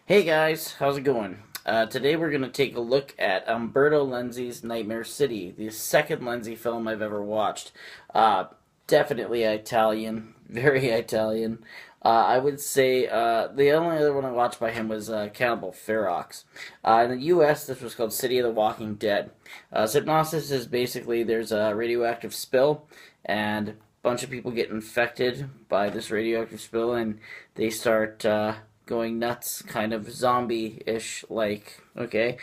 Hey guys, how's it going? Today we're going to take a look at Umberto Lenzi's Nightmare City, the second Lenzi film I've ever watched. Uh, Definitely Italian, very Italian. I would say the only other one I watched by him was Cannibal Ferox. In the U.S., this was called City of the Walking Dead. Hypnosis is basically there's a radioactive spill, and a bunch of people get infected by this radioactive spill, and they start going nuts, kind of zombie-ish like. Okay,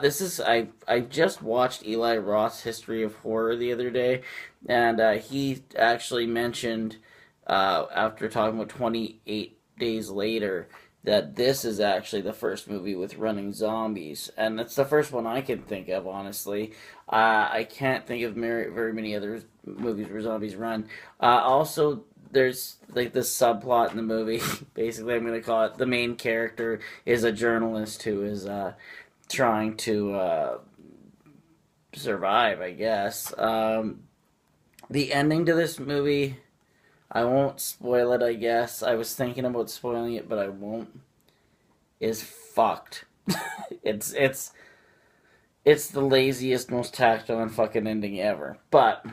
this is I just watched Eli Roth's History of Horror the other day, and he actually mentioned after talking about 28 Days Later that this is actually the first movie with running zombies, and it's the first one I can think of. Honestly, I can't think of very many other movies where zombies run. Also, there's like this subplot in the movie. Basically, I'm gonna call it the main character is a journalist who is trying to survive, I guess. The ending to this movie, I won't spoil it. I guess I was thinking about spoiling it, but I won't. Is fucked. it's it's the laziest, most tacked on fucking ending ever. But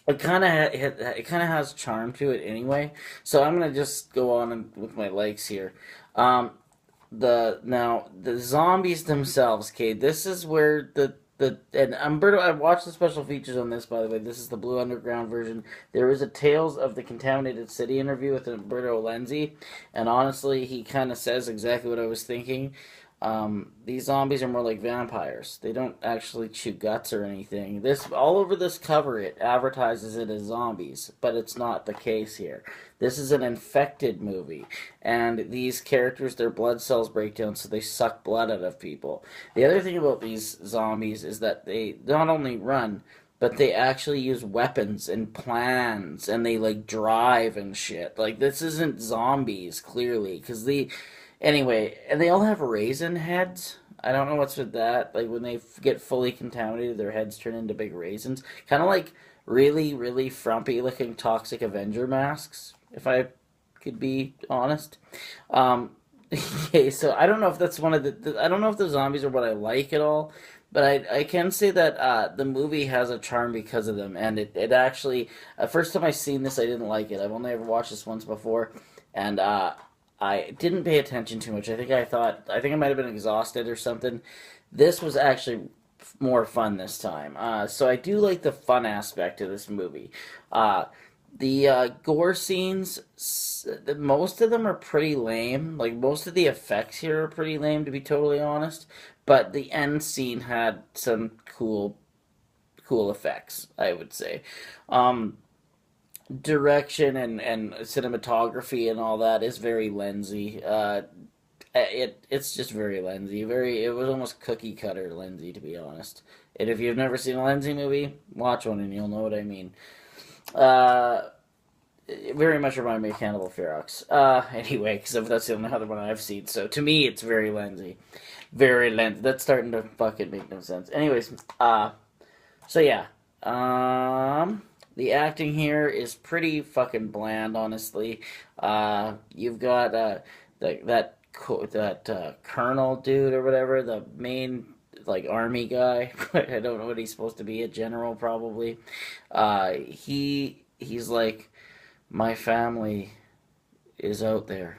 it kind of has charm to it anyway. So I'm gonna just go on with my likes here. Um, the zombies themselves. Okay, this is where the and Umberto. I watched the special features on this, by the way. This is the Blue Underground version. There is a Tales of the Contaminated City interview with Umberto Lenzi, and honestly, he kind of says exactly what I was thinking. These zombies are more like vampires. They don't actually chew guts or anything. This all over this cover, it advertises it as zombies, but it's not the case here. This is an infected movie, and these characters, their blood cells break down, so they suck blood out of people. The other thing about these zombies is that they not only run, but they actually use weapons and plans, and they like drive and shit. Like this isn't zombies clearly, because the anyway, and they all have raisin heads. I don't know what's with that. Like when they get fully contaminated, their heads turn into big raisins, kind of like really frumpy looking toxic Avenger masks. If I could be honest. Um, okay, so I don't know if that's one of I don't know if the zombies are what I like at all, but I can say that the movie has a charm because of them, and it actually first time I seen this I didn't like it. I've only ever watched this once before, and I didn't pay attention too much. I think I might have been exhausted or something. This was actually more fun this time. So I do like the fun aspect of this movie. The gore scenes, most of them are pretty lame. Like most of the effects here are pretty lame, to be totally honest. But the end scene had some cool effects, I would say. Um, Direction and cinematography and all that is very Lenzy. It's just very Lenzy. It was almost cookie cutter Lenzy, to be honest. And if you've never seen a Lenzy movie, watch one and you'll know what I mean. Uh, it very much reminded me of Cannibal Ferox. Anyway, because that's the only other one I've seen. So to me, it's very Lenzy. Very Lenzy. That's starting to fucking make no sense. Anyways, so yeah. The acting here is pretty fucking bland, honestly. You've got that colonel dude or whatever, the main like army guy. I don't know what he's supposed to be, a general probably. He's like, my family is out there.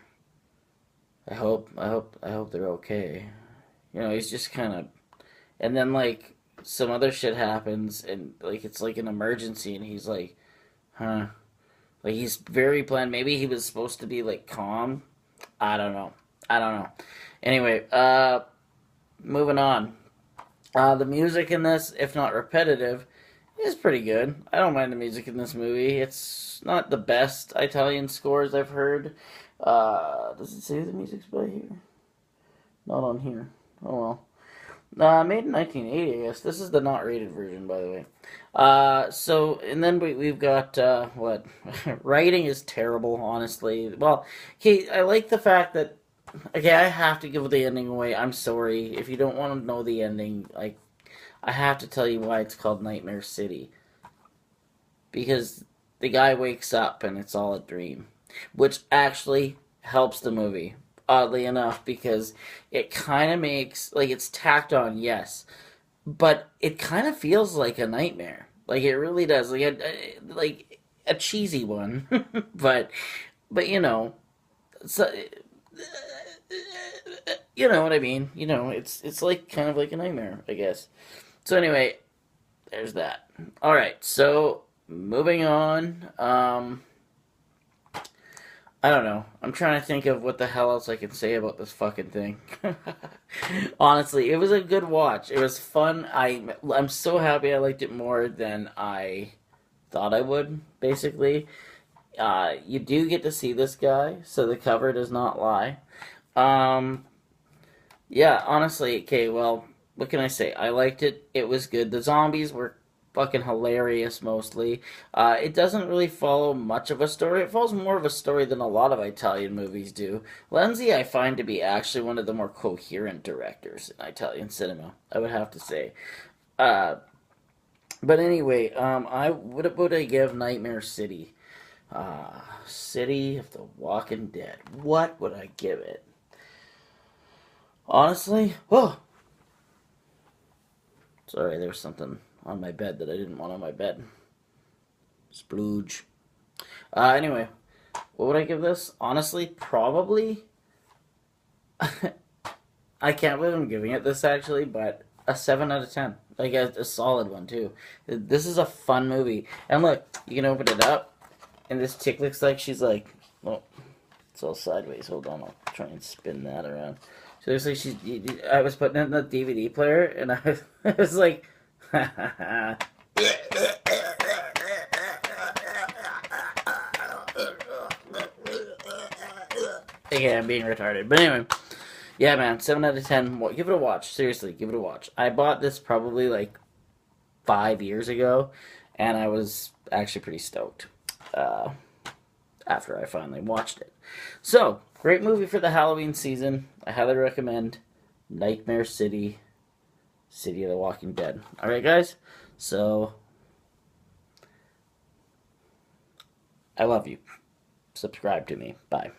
I hope they're okay. You know, he's just kind of, and then like some other shit happens, and like it's like an emergency, and he's like, huh. Like he's very bland. Maybe he was supposed to be like calm. I don't know. I don't know. Anyway, moving on. The music in this, if not repetitive, is pretty good. I don't mind the music in this movie. It's not the best Italian scores I've heard. Does it say the music's by here? Not on here. Oh well. Made in 1980, I guess. This is the not rated version, by the way. And then we've got, what? Writing is terrible, honestly. Well, okay, I like the fact that, okay, I have to give the ending away. I'm sorry. If you don't want to know the ending, like, I have to tell you why it's called Nightmare City. Because the guy wakes up and it's all a dream. Which actually helps the movie. oddly enough, because it kind of makes, like, it's tacked on, yes, but it kind of feels like a nightmare. Like, it really does. Like a cheesy one, but you know, so, you know what I mean. You know, it's like kind of like a nightmare, I guess. So anyway, there's that. All right, so moving on. I don't know. I'm trying to think of what the hell else I can say about this fucking thing. Honestly, it was a good watch. It was fun. I'm so happy I liked it more than I thought I would. Basically, you do get to see this guy, so the cover does not lie. Um, yeah, honestly, okay, well, what can I say? I liked it. It was good. The zombies were fucking hilarious mostly. It doesn't really follow much of a story. It follows more of a story than a lot of Italian movies do. Lenzi, I find to be actually one of the more coherent directors in Italian cinema, I would have to say. Uh, but anyway, what would I give Nightmare City? City of the Walking Dead. What would I give it? Honestly, oh, sorry, there was something on my bed that I didn't want on my bed. Splooge. Anyway, what would I give this? Honestly, probably. I can't believe I'm giving it this actually, but a 7 out of 10. Like a solid one, too. This is a fun movie. And look, you can open it up, and this chick looks like she's like, well, it's all sideways. Hold on, I'll try and spin that around. She looks like she's. I was putting it in the DVD player, and I was like, okay, I'm being retarded. But anyway, yeah, man, 7 out of 10. Give it a watch. Seriously, give it a watch. I bought this probably like 5 years ago, and I was actually pretty stoked after I finally watched it. So, great movie for the Halloween season. I highly recommend Nightmare City, City of the Walking Dead. Alright, guys? So, I love you. Subscribe to me. Bye.